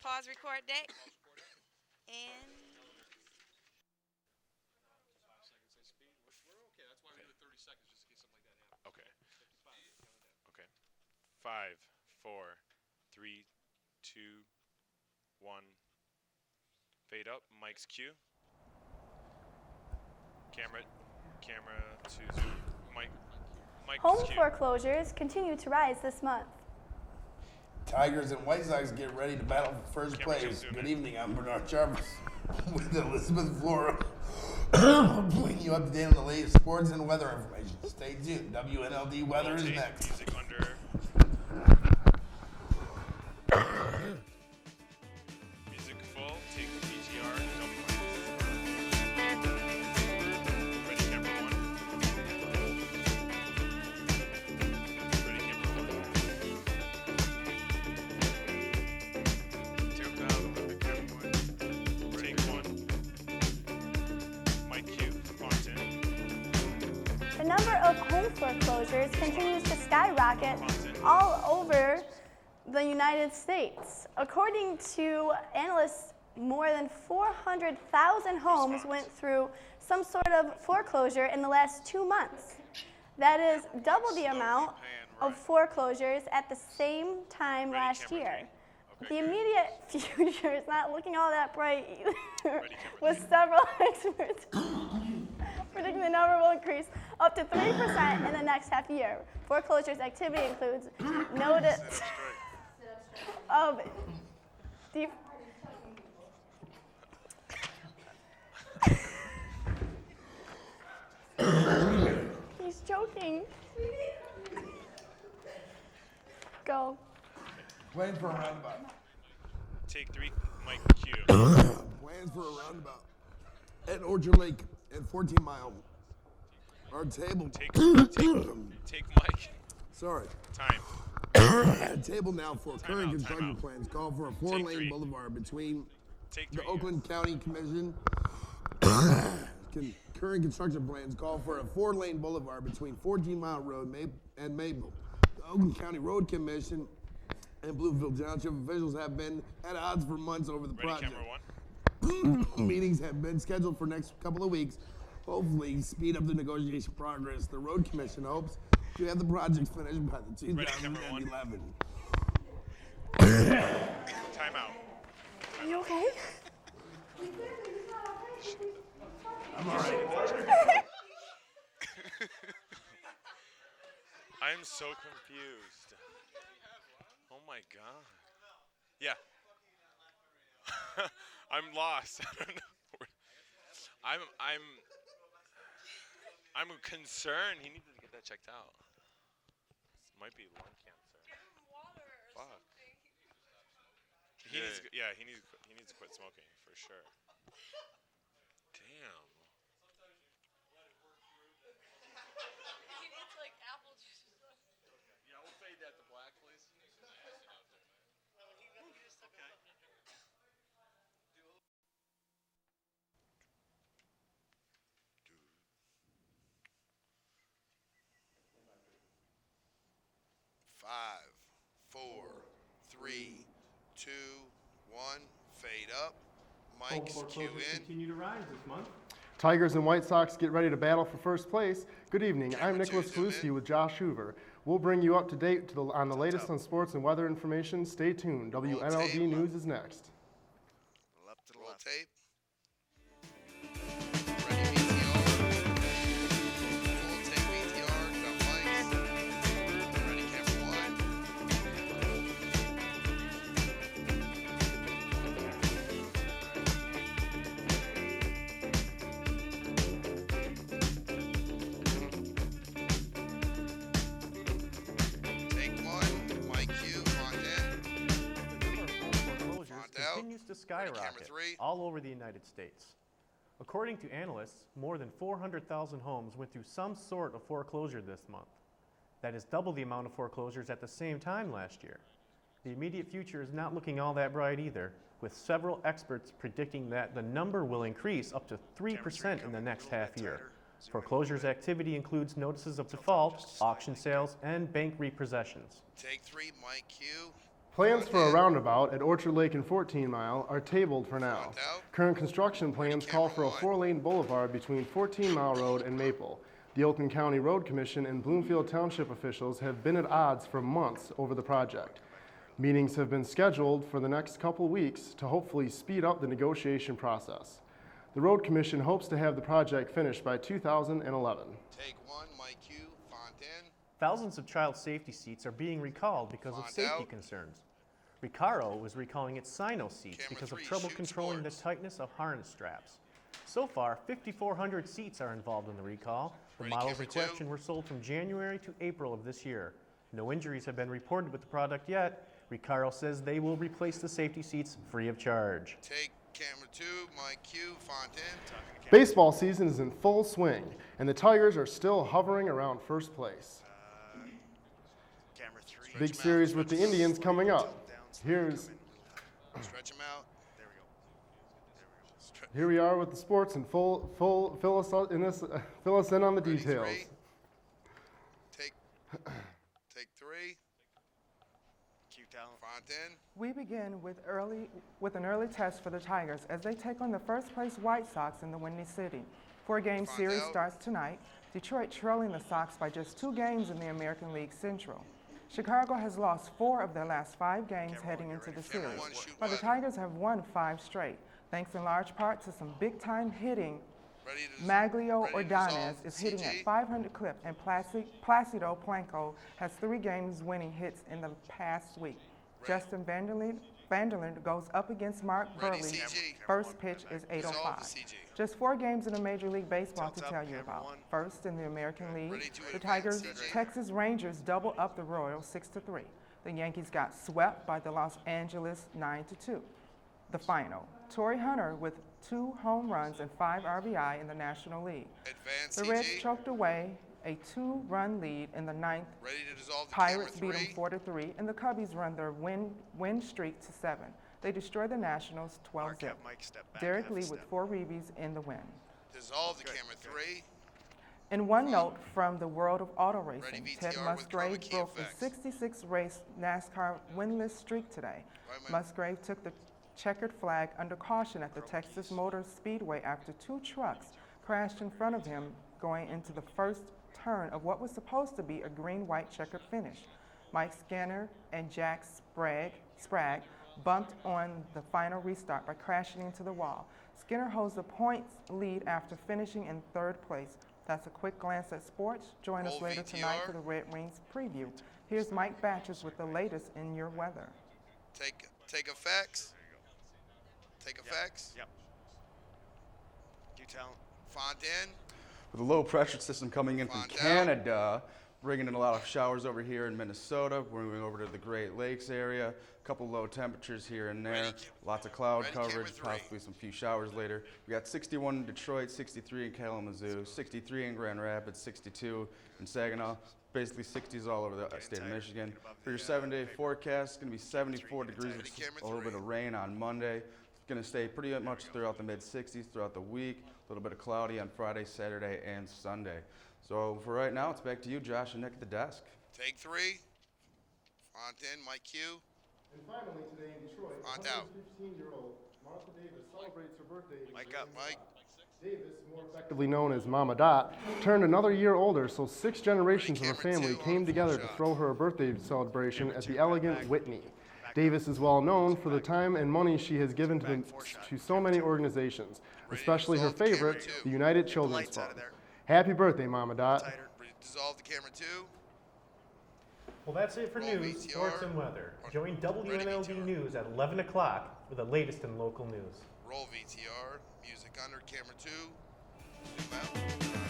pause record deck. And 5 seconds at speed. We're okay. That's why we do it 30 seconds, just in case something like that happens. Okay. 55. Count it down. Okay. 5, 4, 3, 2, 1. Fade up. Mike's cue. Camera to zoom. Mike's Home cue. foreclosures continue to rise this month. Tigers and White Sox get ready to battle for first Camera place. zoom Good in. evening, I'm Bernard Jarvis with Elizabeth Flora. Bringing you up to date on the latest sports and weather information. Stay tuned. WNLD weather is Rotate. next. Music under. Music full. Take the PTR. Double mic. Ready, camera 1. Ready, camera 1. Take one. Mic cue. Content. The number of home foreclosures continues to skyrocket all over the United States. According to analysts, more than 400,000 homes went through some sort of foreclosure in the last 2 months. That is double the amount of foreclosures at the same time last year. The immediate future is not looking all that bright either, with several experts predicting the number will increase up to 3% in the next half year. Foreclosures activity includes notice of He's joking. Go. Plans for a roundabout. Take 3. Mic cue. Plans for a roundabout at Orchard Lake at 14 Mile. Our table. Take mic. Sorry. Time. Table now for current construction plans call for a 4-lane 3. boulevard between Take the 3. Oakland County Commission. Current construction plans call for a 4-lane boulevard between 14 Mile Road and Maple. The Oakland County Road Commission and Bluefield Township officials have been at odds for months over the Ready, project. camera 1. Meetings have been scheduled for next couple of weeks. Hopefully, speed up the negotiation progress. The Road Commission hopes to have the project finished by the Ready, camera 1. 2011. Time out. Are you okay? I'm all right. I'm so confused. Oh my god. Yeah. I'm lost. I don't know. I'm concerned. He needs to get that checked out. This might be lung cancer. Fuck. He needs to quit smoking for sure. Damn. he needs like apple juice. Yeah, we'll fade that to black, please. Okay. 5, 4, 3, 2, 1. Fade up. Home Mike's cue foreclosures in. continue to rise this month. Tigers and White Sox get ready to battle for first place. Good evening. I'm Nicholas Galuski with Josh Hoover. We'll bring you up to date on the latest on sports and weather information. Stay tuned. WNLD News is next. Left to the left. Tape. Ready, VTR. Full take VTR. Got mics. Ready, camera 1. Take 1. Mic cue. Content. The number of home foreclosures out. continues to Camera skyrocket 3. all over the United States. According to analysts, more than 400,000 homes went through some sort of foreclosure this month. That is double the amount of foreclosures at the same time last year. The immediate future is not looking all that bright either, with several experts predicting that the number will increase up to 3% in the next half year. Foreclosures activity includes notices of default, auction sales, and bank repossessions. Take 3. Mic cue. Plans for a roundabout at Orchard Lake and 14 Mile are tabled for now. Front out. Current construction plans call for a camera 4-lane boulevard between 14 Mile Road and Maple. The Oakland County Road Commission and Bloomfield Township officials have been at odds for months over the project. Meetings have been scheduled for the next couple weeks to hopefully speed up the negotiation process. The Road Commission hopes to have the project finished by 2011. Take one, Mike Q, Fontaine. Thousands of child safety seats are being recalled because of Font safety out. concerns. Recaro was recalling its Sino seats Camera because of 3, trouble shoot controlling the sports. tightness of harness straps. So far, 5,400 seats are involved in the recall. The Ready, models camera in 2. question were sold from January to April of this year. No injuries have been reported with the product yet. Recaro says they will replace the safety seats free of charge. Take camera 2, Mike Q, Fontaine. Baseball season is in full swing, and the Tigers are still hovering around first place. Camera 3. Big series with the Indians coming up. Here's Stretch him out. There we go. Here we are with the sports and fill us in on the Ready, details. 3. Take 3, Q talent. Fontaine. We begin with an early test for the Tigers as they take on the first-place White Sox in the Windy City. 4-game Find series out. starts tonight. Detroit trailing the Sox by just 2 games in the American League Central. Chicago has lost 4 of their last 5 games heading into the Camera series, 1, shoot while the left. Tigers have won 5 straight, thanks in large part to some big-time hitting. Ready to Maglio ready to Ordonez dissolve, is hitting at CG. 500 clip, and Placido Blanco has 3 games winning hits in the past week. Justin Vanderland goes up against Mark Ready, Burley. CG. First pitch is Dissolve 8:05. the CG. Just 4 games in the Major League Baseball to Tilt up, tell you camera about. 1. First in the American League, Ready to the advance, Tigers, CG. Texas Rangers double up the Royals 6-3. The Yankees got swept by the Los Angeles 9-2. The final, Torrey Hunter with 2 home runs and 5 RBI in the National League. Advance, The Reds CG. choked away a 2-run lead in the 9th. Ready to dissolve the Pirates camera beat 3. them 4-3, and the Cubbies run their win streak to 7. They destroy the Nationals 12-0. Mark out, Mike, step back. Derek half a Lee step. with 4 ribbies in the win. Dissolve the camera 3. In one note from the world of auto Ready, racing, VTR Ted with Musgrave chroma key broke the effects. 66-race NASCAR winless streak today. Right, man. Musgrave took the checkered flag under caution at the Texas Motor Speedway after 2 trucks crashed in front of him going into the first turn of what was supposed to be a green-white checkered finish. Mike Skinner and Jack Sprague bumped on the final restart by crashing into the wall. Skinner holds the points lead after finishing in 3rd place. That's a quick glance at sports. Join us Roll later tonight VTR. for the Red Wings preview. Here's Mike Batches with the latest in your weather. Take effects. Take effects. Yep. Q talent. Fontaine. With a low pressure system coming in from Find out. Canada, bringing in a lot of showers over here in Minnesota. We're moving over to the Great Lakes area. A couple low temperatures here and there. Ready, Lots of cloud ready, camera coverage, 3. possibly some few showers later. We got 61 in Detroit, 63 in Kalamazoo, 63 in Grand Rapids, 62 in Saginaw. Basically 60s all over the state of tighter, Michigan. get above For your the, 7-day forecast, it's going to be 74 get degrees tighter. with Camera a little bit 3. of rain on Monday. It's going to stay pretty much throughout the mid-60s throughout the week. A little bit of cloudy on Friday, Saturday, and Sunday. So for right now, it's back to you, Josh and Nick at the desk. Take 3. Fontaine, Mike Q. And finally today in Detroit, On out. 115-year-old Martha Davis celebrates her birthday. Mike up. Mike. Davis, more effectively known as Mama Dot, turned another year older, so 6 generations of her Camera family 2 came on together full to shot. throw her a birthday celebration at the elegant Whitney. Davis is well known for the time and money she has given to so many organizations, especially her dissolve the camera favorite, 2. the United Children's lights out Fund. of there. Happy birthday, Mama Dot. Tighter. Ready to dissolve the camera 2. Well, that's it for Roll news, VTR. sports, and weather. Join Ready, WNLD VTR. News at 11 o'clock with the latest in local news. Roll VTR. Music under camera 2. Zoom out.